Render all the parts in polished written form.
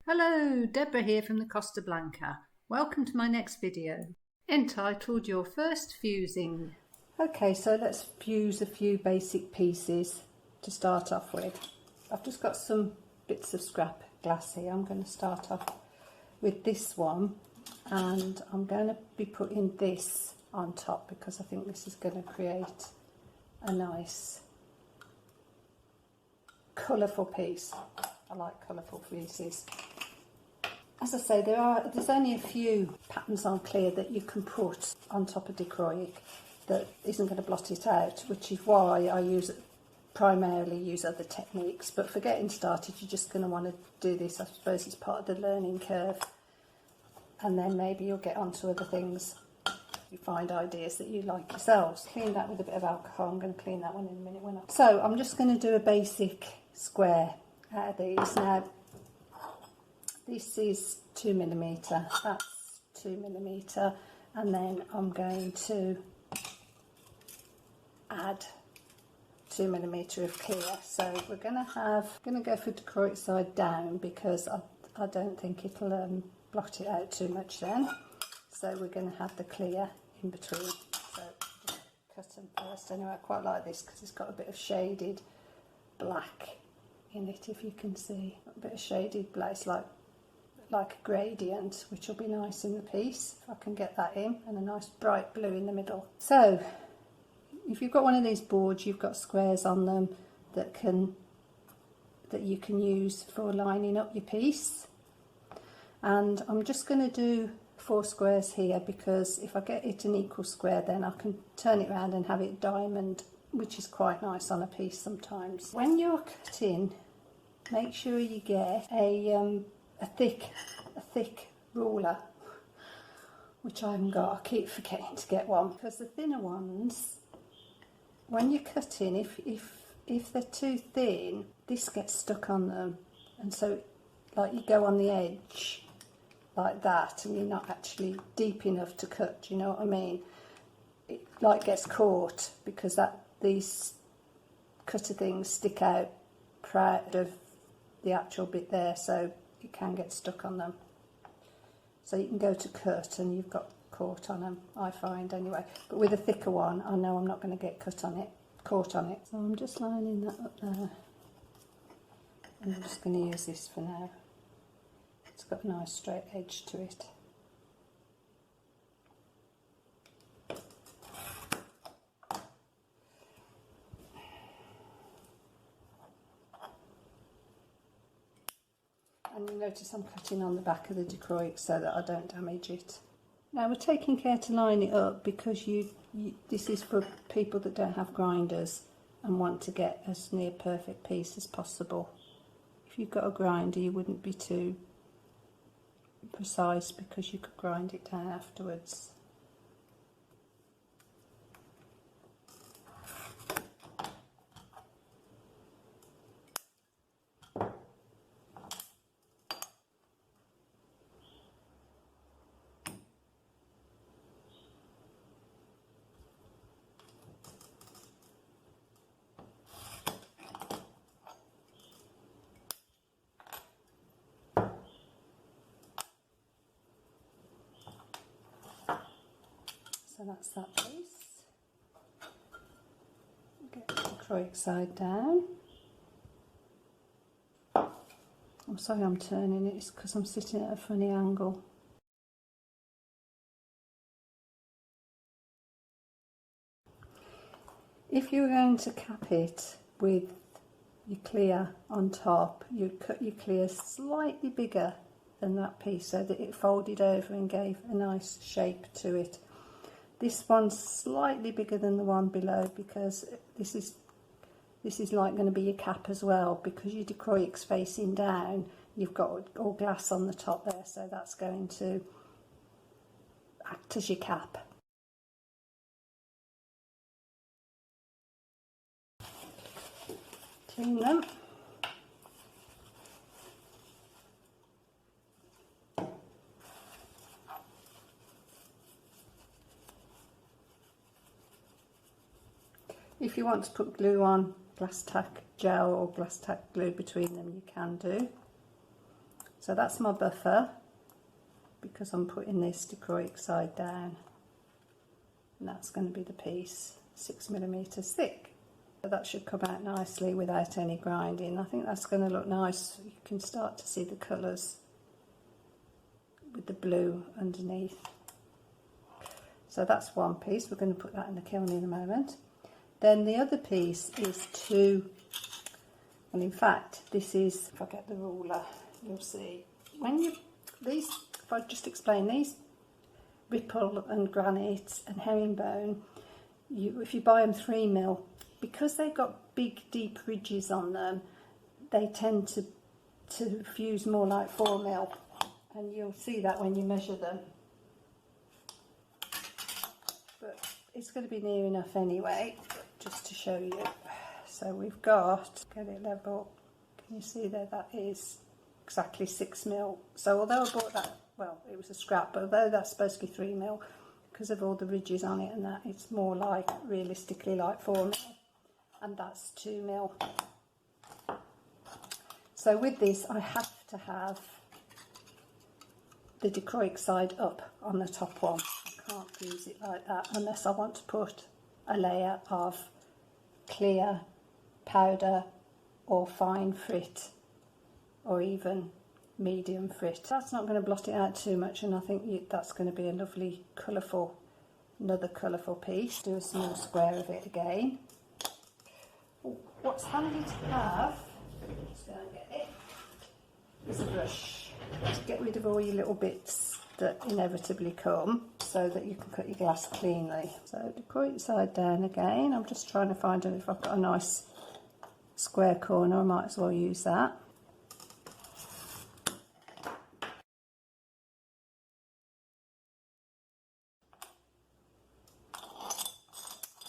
Hello, Deborah here from the Costa Blanca. Welcome to my next video, entitled Your First Fusing. Okay, so let's fuse a few basic pieces to start off with. I've just got some bits of scrap glass here. I'm going to start off with this one, and I'm going to be putting this on top because I think this is going to create a nice colourful piece. I like colourful pieces. As I say, there's only a few patterns on clear that you can put on top of Dichroic that isn't going to blot it out, which is why I primarily use other techniques. But for getting started, you're just going to want to do this. I suppose it's part of the learning curve, and then maybe you'll get onto other things. You find ideas that you like yourselves. Clean that with a bit of alcohol. I'm going to clean that one in a minute. So I'm just going to do a basic square out of these. Now, this is 2mm, that's 2mm, and then I'm going to add 2mm of clear. So we're going to go for Dichroic side down because I don't think it'll blot it out too much then. So we're going to have the clear in between. So just cut them first. Anyway, I quite like this because it's got a bit of shaded black in it, if you can see. A bit of shaded black, it's like a gradient, which will be nice in the piece if I can get that in, and a nice bright blue in the middle. So if you've got one of these boards, you've got squares on them that you can use for lining up your piece. And I'm just going to do 4 squares here because if I get it an equal square, then I can turn it around and have it diamond, which is quite nice on a piece sometimes. When you're cutting, make sure you get a thick ruler, which I haven't got. I keep forgetting to get one because the thinner ones, when you're cutting, if they're too thin, this gets stuck on them, and so like you go on the edge like that and you're not actually deep enough to cut, do you know what I mean? It like gets caught because these cutter things stick out proud of the actual bit there, so you can get stuck on them. So you can go to cut and you've got caught on them, I find anyway. But with a thicker one, I know I'm not going to get caught on it. So I'm just lining that up there. And I'm just going to use this for now. It's got a nice straight edge to it. And you notice I'm cutting on the back of the Dichroic so that I don't damage it. Now we're taking care to line it up because this is for people that don't have grinders and want to get as near perfect piece as possible. If you've got a grinder, you wouldn't be too precise because you could grind it down afterwards. So that's that piece. Get the Dichroic side down. I'm sorry I'm turning it, it's because I'm sitting at a funny angle. If you were going to cap it with your clear on top, you'd cut your clear slightly bigger than that piece so that it folded over and gave a nice shape to it. This one's slightly bigger than the one below because this is like going to be your cap as well, because your Dichroic's facing down. You've got all glass on the top there, so that's going to act as your cap. Clean them. If you want to put glue on, glass tack gel or glass tack glue between them, you can do. So that's my buffer, because I'm putting this Dichroic side down, and that's going to be the piece 6mm thick. So that should come out nicely without any grinding. I think that's going to look nice. You can start to see the colours with the blue underneath. So that's one piece. We're going to put that in the kiln in a moment. Then the other piece is and in fact this is, if I get the ruler you'll see, if I just explain, these ripple and granite and herringbone, if you buy them 3mm, because they've got big deep ridges on them, they tend to fuse more like 4mm, and you'll see that when you measure them. But it's going to be near enough anyway, just to show you. So we've got, get it level, can you see there, that is exactly 6mm. So although I bought that, well, it was a scrap, but although that's supposed to be 3mm, because of all the ridges on it and that, it's more like, realistically, like 4mm, and that's 2mm. So with this I have to have the Dichroic side up on the top one. I can't fuse it like that unless I want to put a layer of clear powder or fine frit, or even medium frit. That's not going to blot it out too much, and I think that's going to be a lovely colourful, another colourful piece. Do a small square of it again. What's handy to have, let's go and get it, is a brush to get rid of all your little bits that inevitably come, so that you can cut your glass cleanly. So Dichroic side down again. I'm just trying to find if I've got a nice square corner, I might as well use that.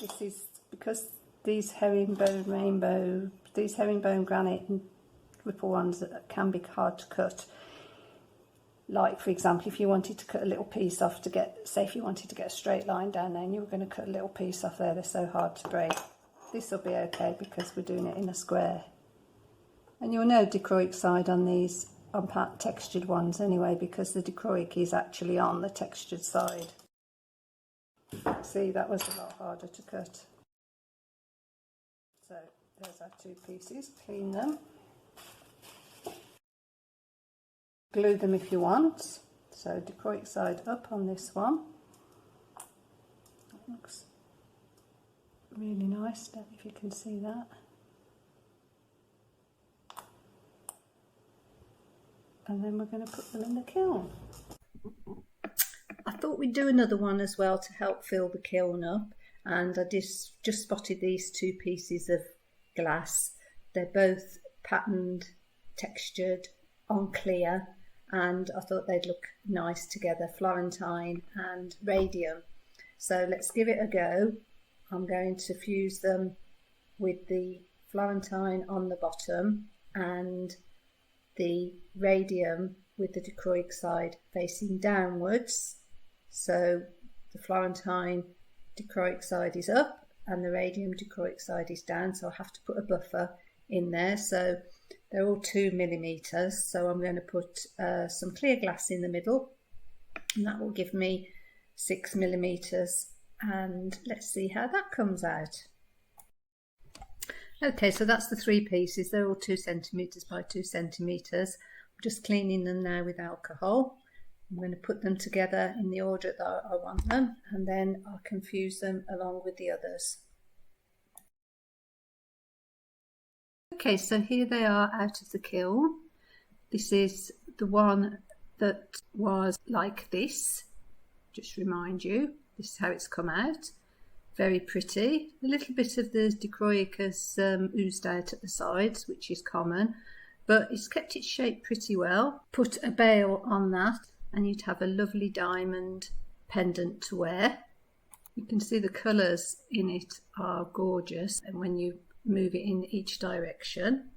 This is because these herringbone granite and ripple ones can be hard to cut. Like, for example, if you wanted to cut a little piece off to get, say if you wanted to get a straight line down there and you were going to cut a little piece off there, they're so hard to break. This will be okay because we're doing it in a square. And you'll know Dichroic side on these, on textured ones anyway, because the Dichroic is actually on the textured side. See, that was a lot harder to cut. So there's our two pieces, clean them. Glue them if you want. So Dichroic side up on this one. That looks really nice, don't know if you can see that. And then we're going to put them in the kiln. I thought we'd do another one as well to help fill the kiln up, and I just spotted these two pieces of glass. They're both patterned, textured, on clear, and I thought they'd look nice together, Florentine and radium. So let's give it a go. I'm going to fuse them with the Florentine on the bottom and the radium with the Dichroic side facing downwards. So the Florentine Dichroic side is up and the radium Dichroic side is down, so I have to put a buffer in there. So they're all 2mm, so I'm going to put some clear glass in the middle, and that will give me 6mm, and let's see how that comes out. Okay, so that's the three pieces. They're all 2cm by 2cm. I'm just cleaning them now with alcohol. I'm going to put them together in the order that I want them, and then I'll confuse them along with the others. Okay, so here they are out of the kiln. This is the one that was like this. Just remind you, this is how it's come out. Very pretty. A little bit of the Dichroic has oozed out at the sides, which is common, but it's kept its shape pretty well. Put a bail on that and you'd have a lovely diamond pendant to wear. You can see the colours in it are gorgeous, and when you move it in each direction.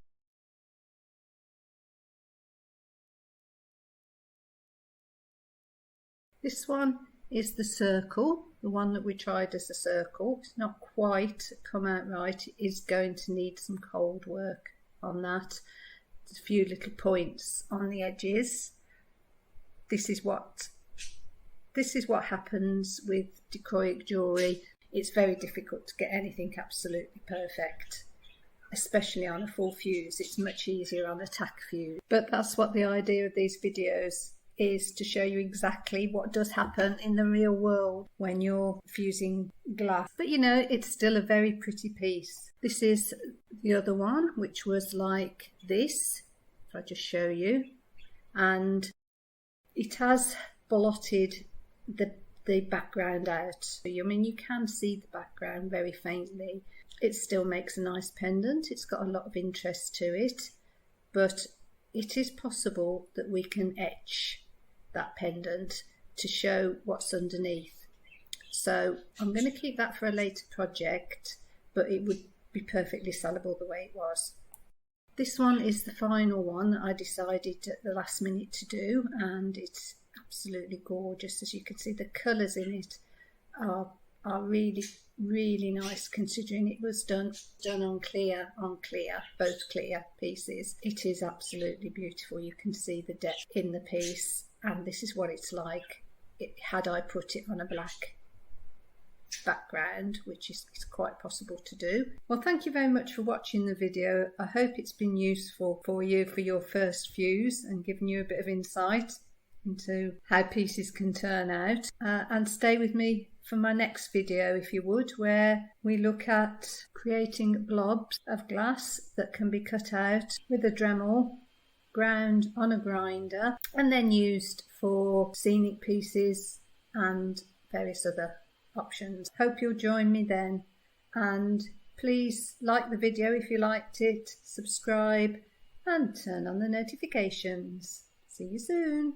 This one is the circle, the one that we tried as a circle. It's not quite come out right. It is going to need some cold work on that. a few little points on the edges. This is what happens with dichroic jewellery. It's very difficult to get anything absolutely perfect, especially on a full fuse. It's much easier on a tack fuse. But that's what the idea of these videos is, to show you exactly what does happen in the real world when you're fusing glass. But you know, it's still a very pretty piece. This is the other one, which was like this, if I just show you, and it has blotted the background out. I mean, you can see the background very faintly. It still makes a nice pendant. It's got a lot of interest to it, but it is possible that we can etch that pendant to show what's underneath. So I'm going to keep that for a later project, but it would be perfectly sellable the way it was. This one is the final one that I decided at the last minute to do, and it's absolutely gorgeous. As you can see, the colours in it are really, really nice, considering it was done on clear, both clear pieces. It is absolutely beautiful. You can see the depth in the piece, and this is what it's like had I put it on a black background, which is quite possible to do. Well, thank you very much for watching the video. I hope it's been useful for you for your first fuse and given you a bit of insight into how pieces can turn out. And stay with me for my next video, if you would, where we look at creating blobs of glass that can be cut out with a Dremel, ground on a grinder, and then used for scenic pieces and various other options. Hope you'll join me then, and please like the video if you liked it, subscribe and turn on the notifications. See you soon.